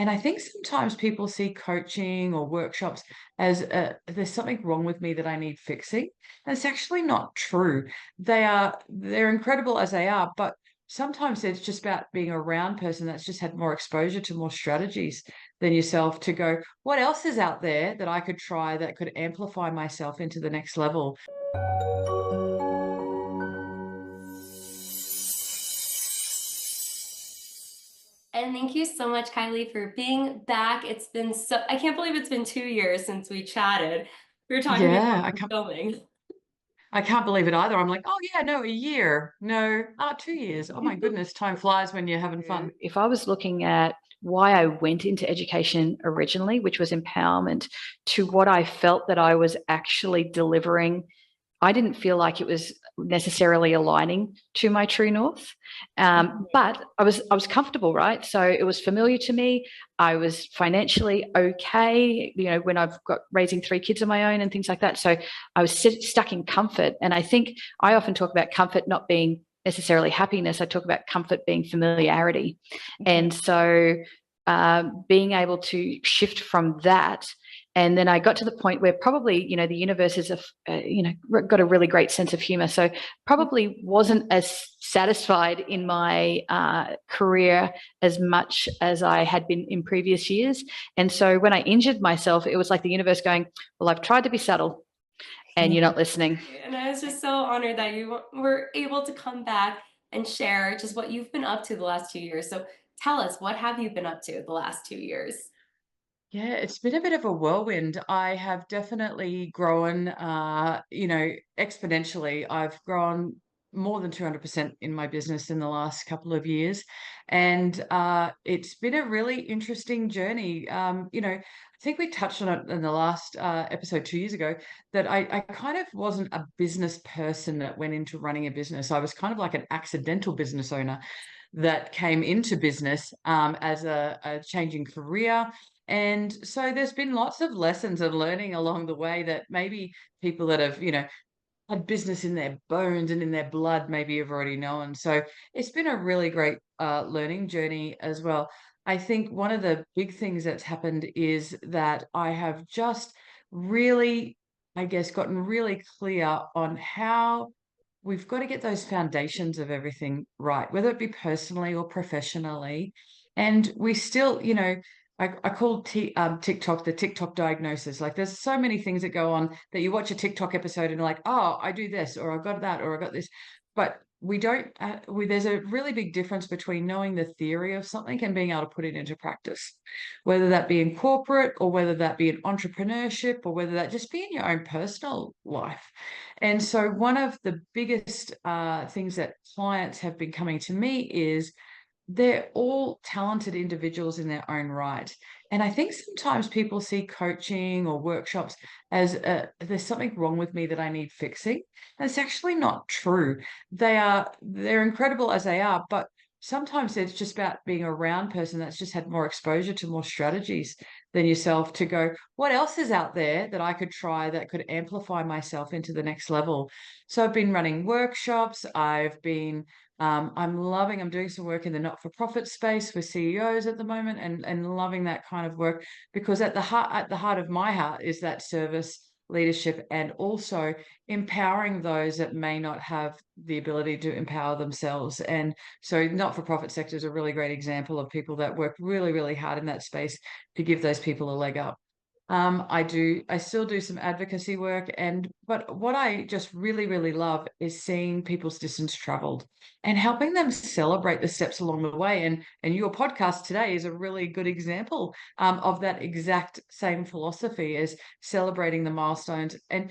And I think sometimes people see coaching or workshops as there's something wrong with me that I need fixing. And it's actually not true. They're incredible as they are, but sometimes it's just about being a round person that's just had more exposure to more strategies than yourself to go, what else is out there that I could try that could amplify myself into the next level? And thank you so much, Kylie, for being back. It's been I can't believe it's been 2 years since we chatted. We were talking about Yeah, filming. I can't believe it either. I'm like, oh yeah, no, a year. No, 2 years. Oh my goodness, time flies when you're having fun. If I was looking at why I went into education originally, which was empowerment, to what I felt that I was actually delivering, I didn't feel like it was necessarily aligning to my true north. But I was comfortable, right? So it was familiar to me. I was financially okay, when I've got raising 3 kids of my own and things like that. So I was stuck in comfort. And I think I often talk about comfort not being necessarily happiness. I talk about comfort being familiarity. And so being able to shift from that, and then I got to the point where probably, the universe is got a really great sense of humor. So probably wasn't as satisfied in my career as much as I had been in previous years. And so when I injured myself, it was like the universe going, well, I've tried to be subtle and you're not listening. And I was just so honored that you were able to come back and share just what you've been up to the last 2 years. So tell us, what have you been up to the last 2 years? Yeah, it's been a bit of a whirlwind. I have definitely grown, exponentially. I've grown more than 200% in my business in the last couple of years. And it's been a really interesting journey. I think we touched on it in the last episode 2 years ago that I kind of wasn't a business person that went into running a business. I was kind of like an accidental business owner that came into business as a changing career. And so there's been lots of lessons and learning along the way that maybe people that have, had business in their bones and in their blood maybe have already known. So it's been a really great learning journey as well. I think one of the big things that's happened is that I have just really, I guess, gotten really clear on how we've got to get those foundations of everything right, whether it be personally or professionally. And we still, I call TikTok the TikTok diagnosis. Like, there's so many things that go on that you watch a TikTok episode and you're like, oh, I do this, or I got that, or I got this. But we don't, there's a really big difference between knowing the theory of something and being able to put it into practice, whether that be in corporate or whether that be in entrepreneurship or whether that just be in your own personal life. And so one of the biggest things that clients have been coming to me is they're all talented individuals in their own right. And I think sometimes people see coaching or workshops as there's something wrong with me that I need fixing. And it's actually not true. They're incredible as they are, but sometimes it's just about being a round person that's just had more exposure to more strategies than yourself to go, what else is out there that I could try that could amplify myself into the next level? So I've been running workshops. I'm doing some work in the not-for-profit space for CEOs at the moment and loving that kind of work because at the heart of my heart is that service leadership and also empowering those that may not have the ability to empower themselves. And so not-for-profit sector is a really great example of people that work really, really hard in that space to give those people a leg up. I still do some advocacy work but what I just really, really love is seeing people's distance traveled and helping them celebrate the steps along the way. And your podcast today is a really good example of that exact same philosophy as celebrating the milestones. And,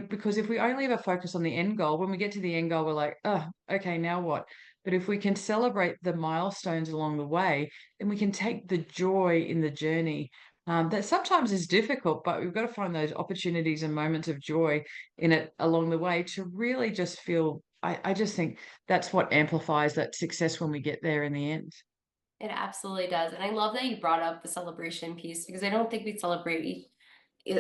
because if we only ever focus on the end goal, when we get to the end goal, we're like, oh, okay, now what? But if we can celebrate the milestones along the way, then we can take the joy in the journey that sometimes is difficult, but we've got to find those opportunities and moments of joy in it along the way to really just feel. I just think that's what amplifies that success when we get there in the end. It absolutely does. And I love that you brought up the celebration piece because I don't think we celebrate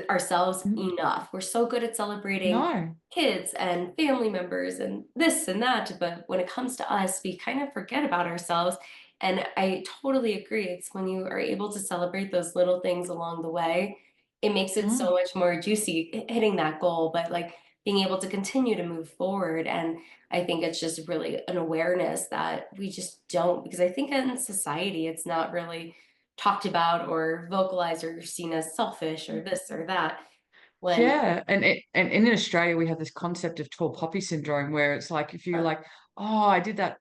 ourselves Mm, enough. We're so good at celebrating no. kids and family members and this and that. But when it comes to us, we kind of forget about ourselves. And I totally agree. It's when you are able to celebrate those little things along the way, it makes it so Mm. much more juicy hitting that goal, but like being able to continue to move forward. And I think it's just really an awareness that we just don't, because I think in society, it's not really talked about or vocalized or seen as selfish or this or that. When Yeah, and in Australia we have this concept of tall poppy syndrome where it's like if you like, oh, I did that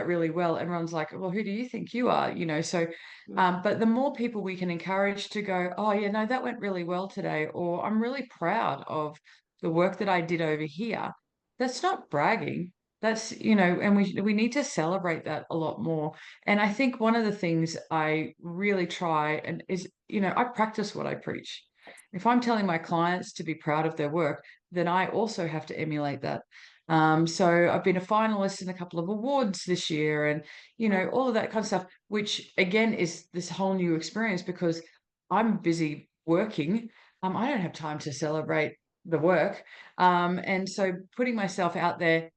really well, everyone's like, well, who do you think you are? You know, so but the more people we can encourage to go, oh yeah, no, that went really well today, or I'm really proud of the work that I did over here. That's not bragging. That's, you know, and we need to celebrate that a lot more. And I think one of the things I really try and is, you know, I practice what I preach. If I'm telling my clients to be proud of their work, then I also have to emulate that. So I've been a finalist in a couple of awards this year, and you know all of that kind of stuff. Which again is this whole new experience because I'm busy working. I don't have time to celebrate the work, and so putting myself out there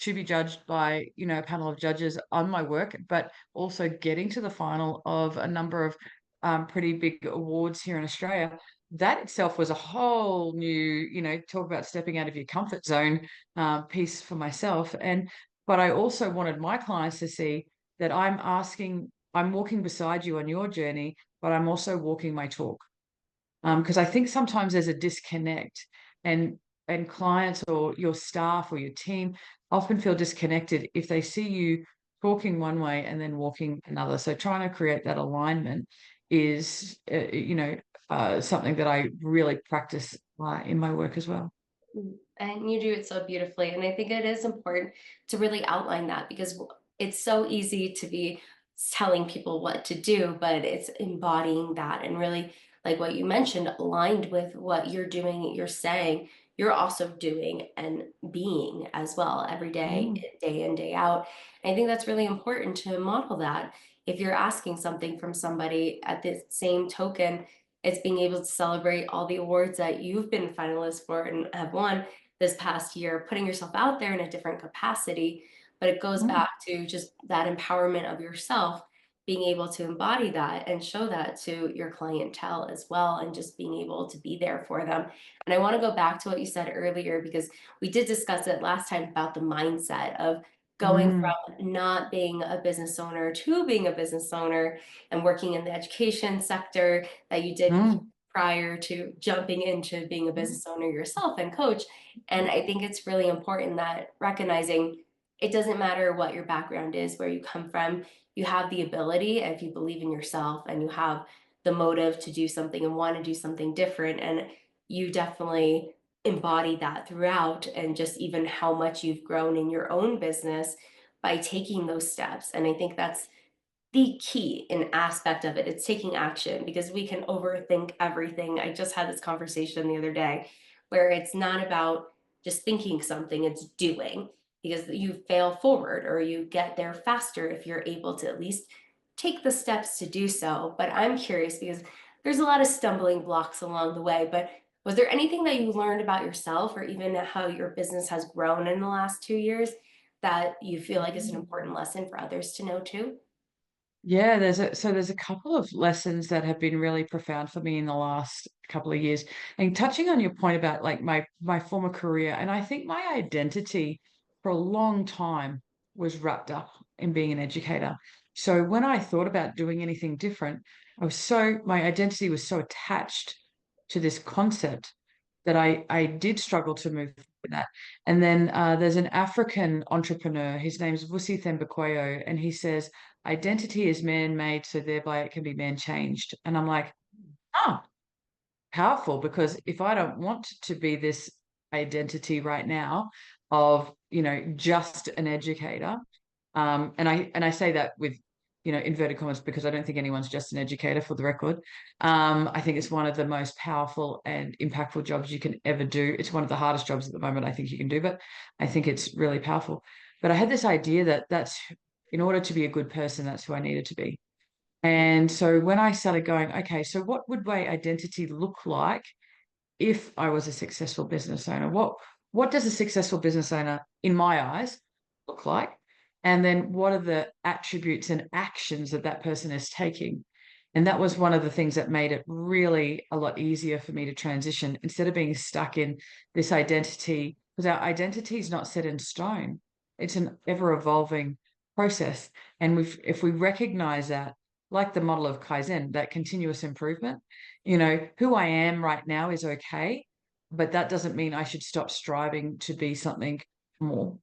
to be judged by, you know, a panel of judges on my work, but also getting to the final of a number of pretty big awards here in Australia. That itself was a whole new, you know, talk about stepping out of your comfort zone piece for myself. And but I also wanted my clients to see that I'm walking beside you on your journey, but I'm also walking my talk. Because I think sometimes there's a disconnect, and clients or your staff or your team often feel disconnected if they see you talking one way and then walking another. So trying to create that alignment is, something that I really practice in my work as well. And you do it so beautifully. And I think it is important to really outline that because it's so easy to be telling people what to do, but it's embodying that and really, like what you mentioned, aligned with what you're doing, you're saying, you're also doing and being as well every day, Mm, day in, day out. And I think that's really important to model that. If you're asking something from somebody at the same token, it's being able to celebrate all the awards that you've been finalists for and have won this past year, putting yourself out there in a different capacity. But it goes mm, back to just that empowerment of yourself, being able to embody that and show that to your clientele as well, and just being able to be there for them. And I want to go back to what you said earlier, because we did discuss it last time about the mindset of going mm, from not being a business owner to being a business owner and working in the education sector that you did mm, prior to jumping into being a mm, business owner yourself and coach. And I think it's really important that recognizing it doesn't matter what your background is, where you come from, you have the ability, if you believe in yourself and you have the motive to do something and want to do something different. And you definitely embody that throughout, and just even how much you've grown in your own business by taking those steps. And I think that's the key in aspect of it. It's taking action, because we can overthink everything. I just had this conversation the other day where it's not about just thinking something, it's doing, because you fail forward or you get there faster if you're able to at least take the steps to do so. But I'm curious because there's a lot of stumbling blocks along the way, but was there anything that you learned about yourself or even how your business has grown in the last 2 years that you feel like is an mm. important lesson for others to know too? Yeah, there's a couple of lessons that have been really profound for me in the last couple of years. And touching on your point about like my former career, and I think my identity for a long time was wrapped up in being an educator. So when I thought about doing anything different, my identity was so attached to this concept that I did struggle to move with that. And then there's an African entrepreneur. His name's Vusi Thembekwayo, and he says identity is man-made, so thereby it can be man-changed. And I'm like, oh, powerful, because if I don't want to be this identity right now of, you know, just an educator, and I say that with, you know, inverted commas, because I don't think anyone's just an educator, for the record. I think it's one of the most powerful and impactful jobs you can ever do. It's one of the hardest jobs at the moment I think you can do, but I think it's really powerful. But I had this idea that that's in order to be a good person, that's who I needed to be. And so when I started going, okay, so what would my identity look like if I was a successful business owner? What does a successful business owner, in my eyes, look like? And then what are the attributes and actions that that person is taking? And that was one of the things that made it really a lot easier for me to transition instead of being stuck in this identity, because our identity is not set in stone. It's an ever evolving process. And if we recognize that, like the model of Kaizen, that continuous improvement, who I am right now is okay, but that doesn't mean I should stop striving to be something more,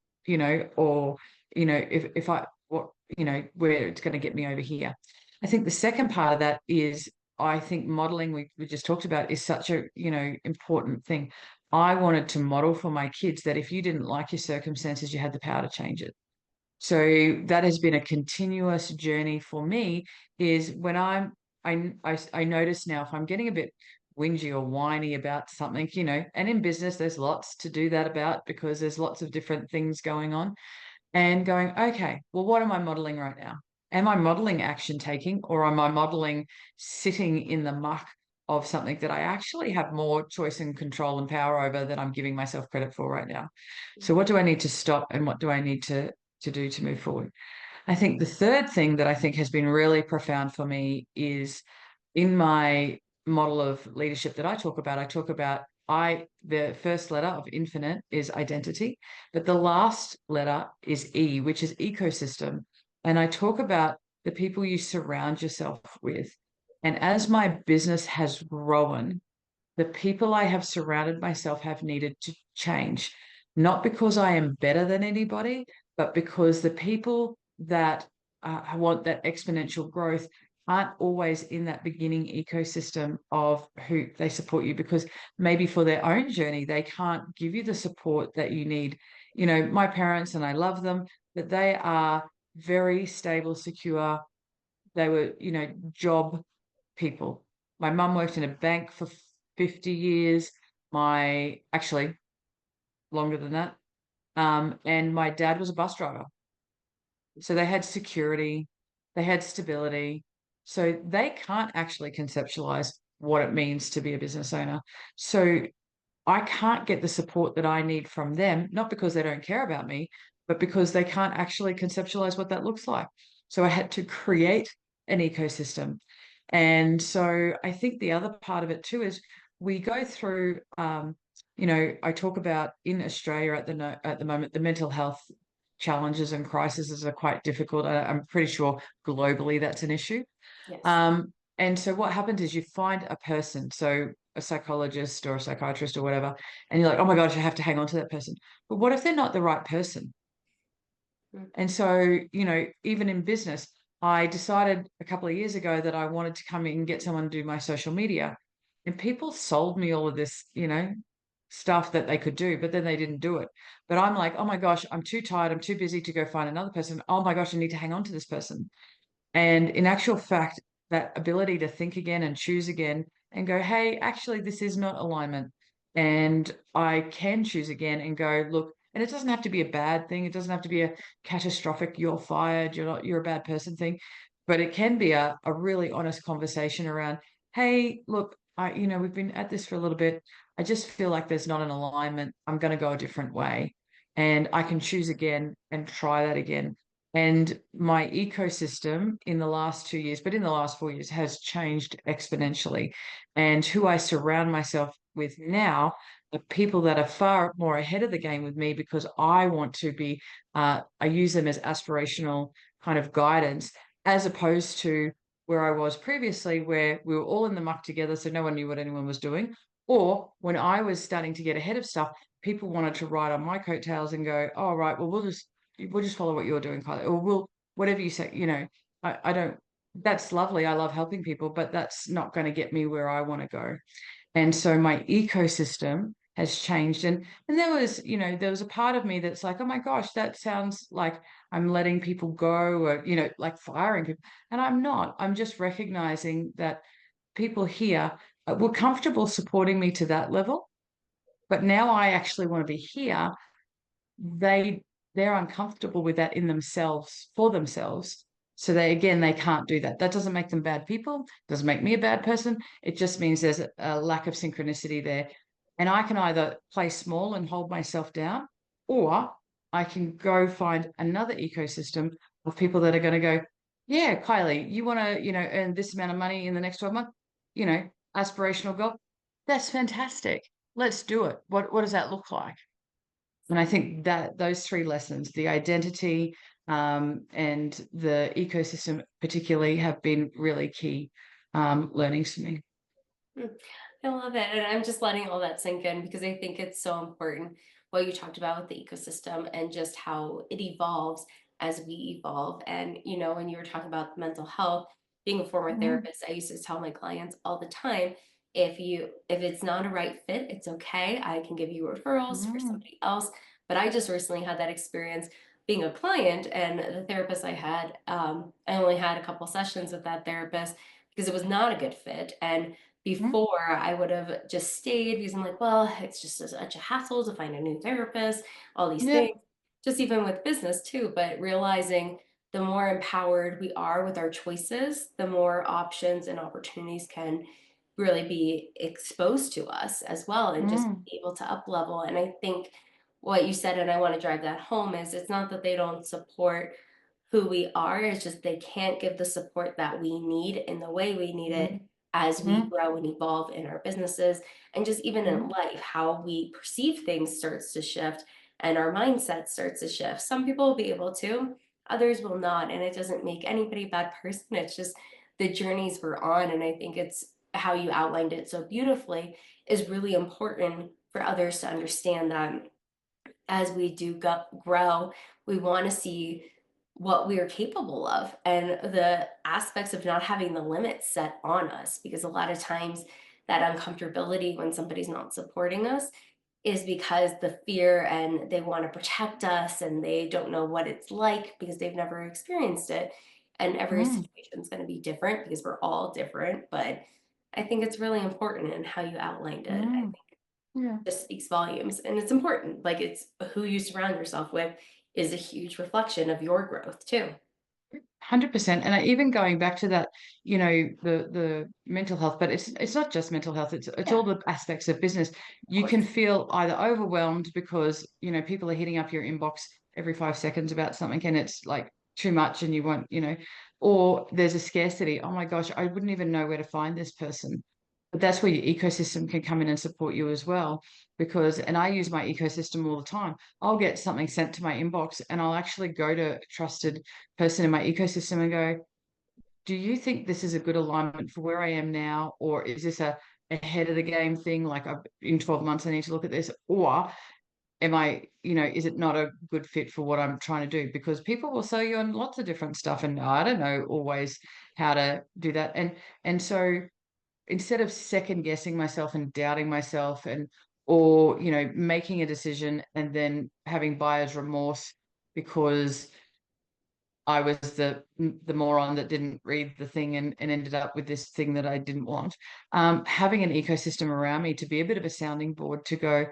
or, if I, what, where it's going to get me over here. I think the second part of that is, I think modeling, we just talked about, is such a, important thing. I wanted to model for my kids that if you didn't like your circumstances, you had the power to change it. So that has been a continuous journey for me, is when I notice now if I'm getting a bit whingy or whiny about something, and in business, there's lots to do that about because there's lots of different things going on, and going, okay, well, what am I modeling right now? Am I modeling action taking, or am I modeling sitting in the muck of something that I actually have more choice and control and power over than I'm giving myself credit for right now? So what do I need to stop, and what do I need to do to move forward? I think the third thing that I think has been really profound for me is, in my model of leadership that I talk about, the first letter of infinite is identity, but the last letter is E, which is ecosystem. And I talk about the people you surround yourself with. And as my business has grown, the people I have surrounded myself have needed to change, not because I am better than anybody, but because the people that want that exponential growth aren't always in that beginning ecosystem of who they support you, because maybe for their own journey, they can't give you the support that you need. My parents, and I love them, but they are very stable, secure. They were, job people. My mum worked in a bank for 50 years. Actually, longer than that. And my dad was a bus driver. So they had security, they had stability. So they can't actually conceptualize what it means to be a business owner. So I can't get the support that I need from them, not because they don't care about me, but because they can't actually conceptualize what that looks like. So I had to create an ecosystem. And so I think the other part of it too is, we go through, I talk about in Australia at the moment, the mental health challenges and crises are quite difficult. I'm pretty sure globally that's an issue. Yes. And so what happens is, you find a person, so a psychologist or a psychiatrist or whatever, and you're like, oh my gosh, I have to hang on to that person. But what if they're not the right person? And so, even in business, I decided a couple of years ago that I wanted to come in and get someone to do my social media. And people sold me all of this, stuff that they could do, but then they didn't do it. But I'm like, oh my gosh, I'm too tired. I'm too busy to go find another person. Oh my gosh, I need to hang on to this person. And in actual fact, that ability to think again and choose again and go, hey, actually, this is not alignment. And I can choose again and go, look, and it doesn't have to be a bad thing. It doesn't have to be a catastrophic, you're fired, you're a bad person thing. But it can be a really honest conversation around, hey, look, we've been at this for a little bit. I just feel like there's not an alignment. I'm going to go a different way. And I can choose again and try that again. And my ecosystem in the last 2 years, but in the last 4 years, has changed exponentially. And who I surround myself with now are people that are far more ahead of the game with me, because I want to be, I use them as aspirational kind of guidance, as opposed to where I was previously, where we were all in the muck together, so no one knew what anyone was doing. Or when I was starting to get ahead of stuff, people wanted to ride on my coattails and go, oh, right, well, we'll just follow what you're doing, Kylee, or whatever you say, I don't, that's lovely. I love helping people, but that's not going to get me where I want to go. And so my ecosystem has changed. And there was a part of me that's like, oh my gosh, that sounds like I'm letting people go, or, like firing people. And I'm not. I'm just recognizing that people here were comfortable supporting me to that level. But now I actually want to be here. They're uncomfortable with that in themselves, for themselves. So they can't do that. That doesn't make them bad people. Doesn't make me a bad person. It just means there's a lack of synchronicity there. And I can either play small and hold myself down, or I can go find another ecosystem of people that are going to go, yeah, Kylie, you want to, earn this amount of money in the next 12 months, aspirational goal. That's fantastic. Let's do it. What does that look like? And I think that those three lessons, the identity, and the ecosystem particularly, have been really key learnings for me. I love it. And I'm just letting all that sink in because I think it's so important what you talked about with the ecosystem and just how it evolves as we evolve. And, when you were talking about mental health, being a former therapist, I used to tell my clients all the time, if it's not a right fit, it's okay. I can give you referrals for somebody else. But I just recently had that experience being a client, and the therapist I had, I only had a couple sessions with that therapist because it was not a good fit. And before, I would have just stayed because I'm like, well, it's just such a hassle to find a new therapist, all these Yeah. things, just even with business too. But realizing the more empowered we are with our choices, the more options and opportunities can really be exposed to us as well, and just be able to up level. And I think what you said, and I want to drive that home, is it's not that they don't support who we are, it's just they can't give the support that we need in the way we need it as we grow and evolve in our businesses, and just even in life, how we perceive things starts to shift and our mindset starts to shift. Some people will be able to, others will not. And it doesn't make anybody a bad person. It's just the journeys we're on. And I think it's how you outlined it so beautifully is really important for others to understand that as we do grow, we want to see what we are capable of and the aspects of not having the limits set on us. Because a lot of times, that uncomfortability when somebody's not supporting us is because the fear, and they want to protect us and they don't know what it's like because they've never experienced it. And every situation is going to be different because we're all different. But I think it's really important in how you outlined it. I think Yeah. just speaks volumes, and it's important. Like, it's who you surround yourself with is a huge reflection of your growth too. 100%. And even going back to that, the mental health, but it's not just mental health. It's Yeah, all the aspects of business. of You can course. feel either overwhelmed because people are hitting up your inbox every 5 seconds about something, and it's like too much, and you want, or there's a scarcity. Oh my gosh, I wouldn't even know where to find this person. But that's where your ecosystem can come in and support you as well. And I use my ecosystem all the time. I'll get something sent to my inbox, and I'll actually go to a trusted person in my ecosystem and go, do you think this is a good alignment for where I am now? Or is this a ahead of the game thing? Like, in 12 months, I need to look at this. Or is it not a good fit for what I'm trying to do? Because people will sell you on lots of different stuff, and I don't know always how to do that. And so instead of second guessing myself and doubting myself, or making a decision and then having buyer's remorse because I was the moron that didn't read the thing and ended up with this thing that I didn't want. Having an ecosystem around me to be a bit of a sounding board to go,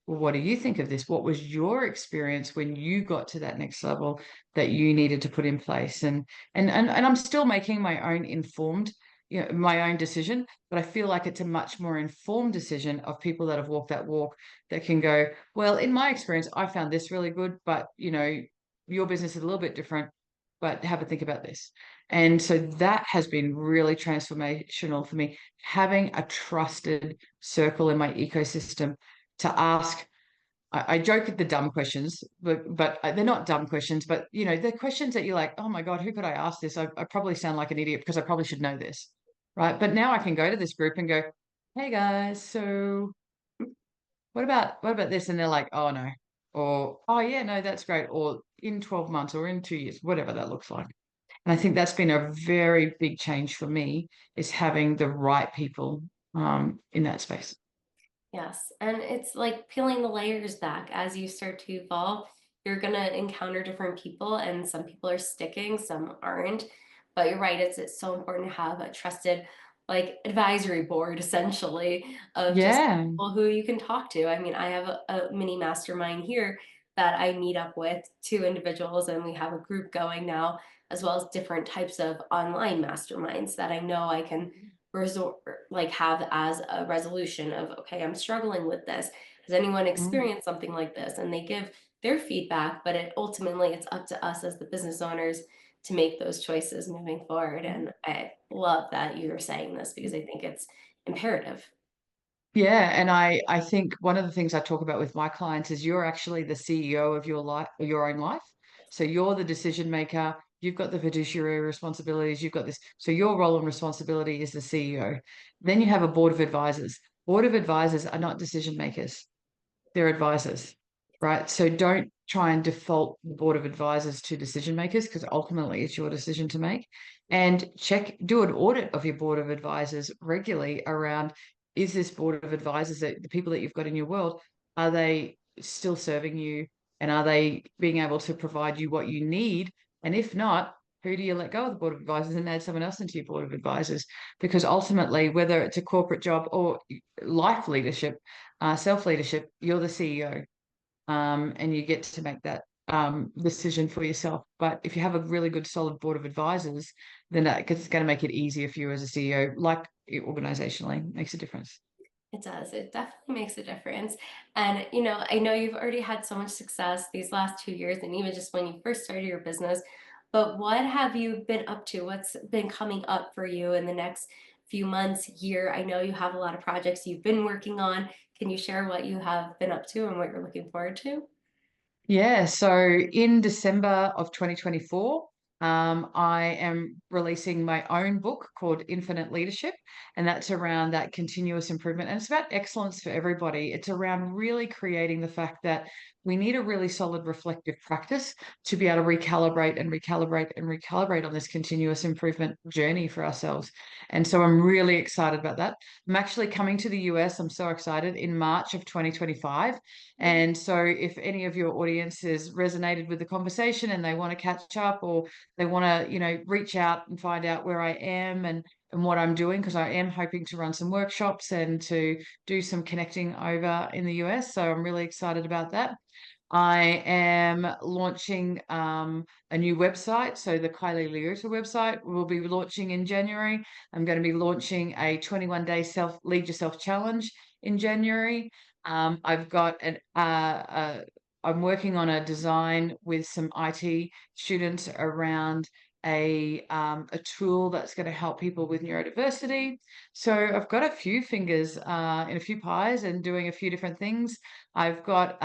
well, what do you think of this? What was your experience when you got to that next level that you needed to put in place? And I'm still making my own informed, my own decision, but I feel like it's a much more informed decision of people that have walked that walk that can go, well, in my experience, I found this really good, but your business is a little bit different, but have a think about this. And so that has been really transformational for me, having a trusted circle in my ecosystem to ask. I joke at the dumb questions, but they're not dumb questions, but the questions that you're like, oh my God, who could I ask this? I probably sound like an idiot because I probably should know this. Right. But now I can go to this group and go, hey guys, so what about this? And they're like, oh no. Or, oh yeah, no, that's great. Or in 12 months or in 2 years, whatever that looks like. And I think that's been a very big change for me, is having the right people in that space. Yes. And it's like peeling the layers back as you start to evolve. You're going to encounter different people, and some people are sticking, some aren't. But you're right, it's so important to have a trusted, like, advisory board, essentially, of just Yeah. people who you can talk to. I mean, I have a mini mastermind here that I meet up with two individuals, and we have a group going now, as well as different types of online masterminds that I know I can resort, like, have as a resolution of, okay, I'm struggling with this, has anyone Mm, experienced something like this? And they give their feedback, but ultimately it's up to us as the business owners to make those choices moving forward. And I love that you're saying this because I think it's imperative. Yeah, and I think one of the things I talk about with my clients is you're actually the CEO of your life, your own life. So you're the decision maker. You've got the fiduciary responsibilities. You've got this. So your role and responsibility is the CEO. Then you have a board of advisors. Board of advisors are not decision makers. They're advisors, right? So don't try and default the board of advisors to decision makers because ultimately it's your decision to make. And do an audit of your board of advisors regularly around, is this board of advisors, that the people that you've got in your world, are they still serving you, and are they being able to provide you what you need? And if not, who do you let go of the board of advisors and add someone else into your board of advisors? Because ultimately, whether it's a corporate job or life leadership, self leadership, you're the CEO, and you get to make that decision for yourself. But if you have a really good, solid board of advisors, then it's going to make it easier for you as a CEO, like organizationally, makes a difference. It does. It definitely makes a difference. And, you know, I know you've already had so much success these last 2 years and even just when you first started your business, but what have you been up to? What's been coming up for you in the next few months, year? I know you have a lot of projects you've been working on. Can you share what you have been up to and what you're looking forward to? Yeah, so in December of 2024, I am releasing my own book called Infinite Leadership, and that's around that continuous improvement. And it's about excellence for everybody. It's around really creating the fact that we need a really solid reflective practice to be able to recalibrate and recalibrate and recalibrate on this continuous improvement journey for ourselves. And so I'm really excited about that. I'm actually coming to the US. I'm so excited in March of 2025. And so if any of your audience has resonated with the conversation and they want to catch up, or they want to, reach out and find out where I am and what I'm doing, because I am hoping to run some workshops and to do some connecting over in the US. So I'm really excited about that. I am launching a new website. So the Kylee Leota website will be launching in January. I'm going to be launching a 21-day lead yourself challenge in January. I've got I'm working on a design with some IT students around a tool that's going to help people with neurodiversity. So I've got a few fingers in a few pies and doing a few different things. I've got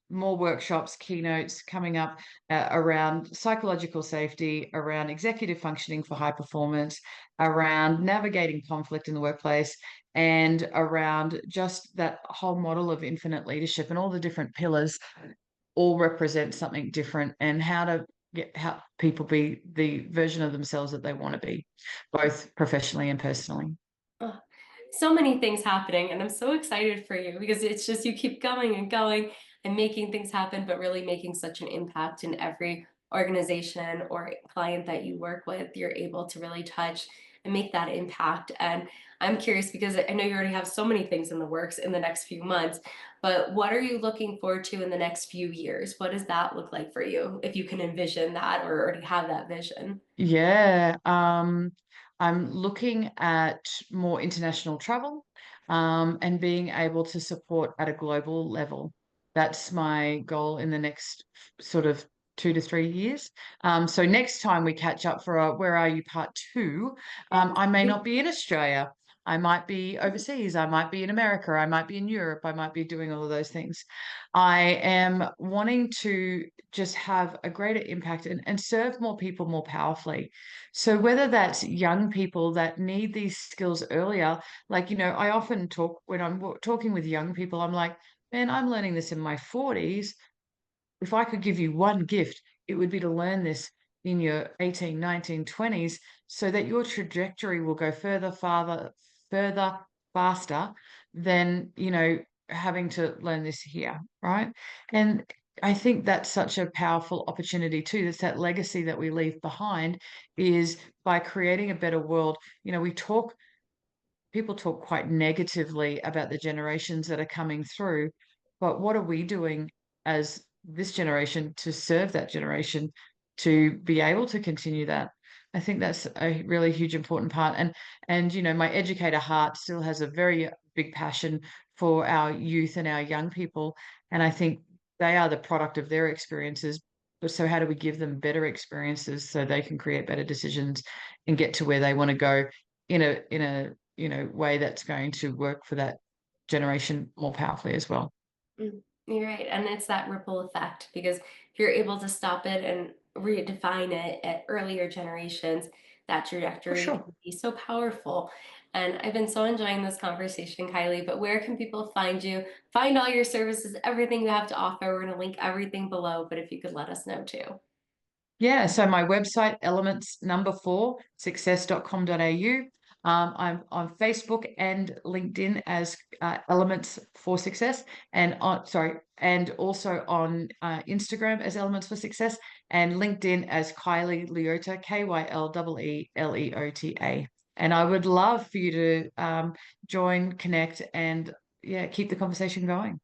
more workshops, keynotes coming up around psychological safety, around executive functioning for high performance, around navigating conflict in the workplace, and around just that whole model of infinite leadership, and all the different pillars all represent something different, and how to help people be the version of themselves that they want to be, both professionally and personally. Oh, so many things happening, and I'm so excited for you because it's just you keep going and going and making things happen, but really making such an impact in every organization or client that you work with. You're able to really touch and make that impact. And I'm curious because I know you already have so many things in the works in the next few months, but what are you looking forward to in the next few years? What does that look like for you if you can envision that or already have that vision? Yeah, I'm looking at more international travel, and being able to support at a global level. That's my goal in the next sort of 2 to 3 years. So next time we catch up for a Where Are You Part Two, I may not be in Australia. I might be overseas. I might be in America. I might be in Europe. I might be doing all of those things. I am wanting to just have a greater impact and serve more people more powerfully. So whether that's young people that need these skills earlier, like, I often talk when I'm talking with young people, I'm like, man, I'm learning this in my 40s. If I could give you one gift, it would be to learn this in your 18, 19, 20s, so that your trajectory will go further, farther, further, faster than, having to learn this here, right? And I think that's such a powerful opportunity too. That's that legacy that we leave behind, is by creating a better world. People talk quite negatively about the generations that are coming through, but what are we doing as this generation to serve that generation, to be able to continue that? I think that's a really huge important part. And my educator heart still has a very big passion for our youth and our young people. And I think they are the product of their experiences. But so how do we give them better experiences so they can create better decisions and get to where they want to go in a way that's going to work for that generation more powerfully as well. You're right. And it's that ripple effect, because if you're able to stop it and redefine it at earlier generations, that trajectory sure. can be so powerful. And I've been so enjoying this conversation, Kylee, but where can people find you, find all your services, everything you have to offer? We're going to link everything below, but if you could let us know too. Yeah, so my website, elements number 4, success.com.au. I'm on Facebook and LinkedIn as Elements for Success, and and also on Instagram as Elements for Success, and LinkedIn as Kylee Leota, KYLEELEOTA. And I would love for you to join, connect, and yeah, keep the conversation going.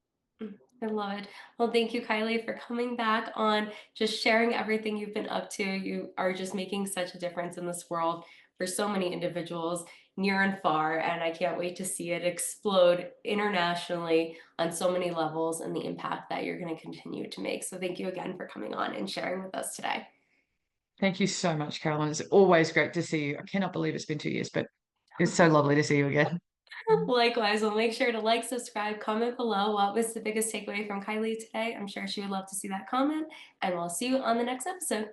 I love it. Well, thank you, Kylee, for coming back on, just sharing everything you've been up to. You are just making such a difference in this world for so many individuals near and far. And I can't wait to see it explode internationally on so many levels and the impact that you're going to continue to make. So thank you again for coming on and sharing with us today. Thank you so much, Caroline. It's always great to see you. I cannot believe it's been 2 years, but it's so lovely to see you again. Likewise, well, make sure to like, subscribe, comment below. What was the biggest takeaway from Kylee today? I'm sure she would love to see that comment, and we'll see you on the next episode.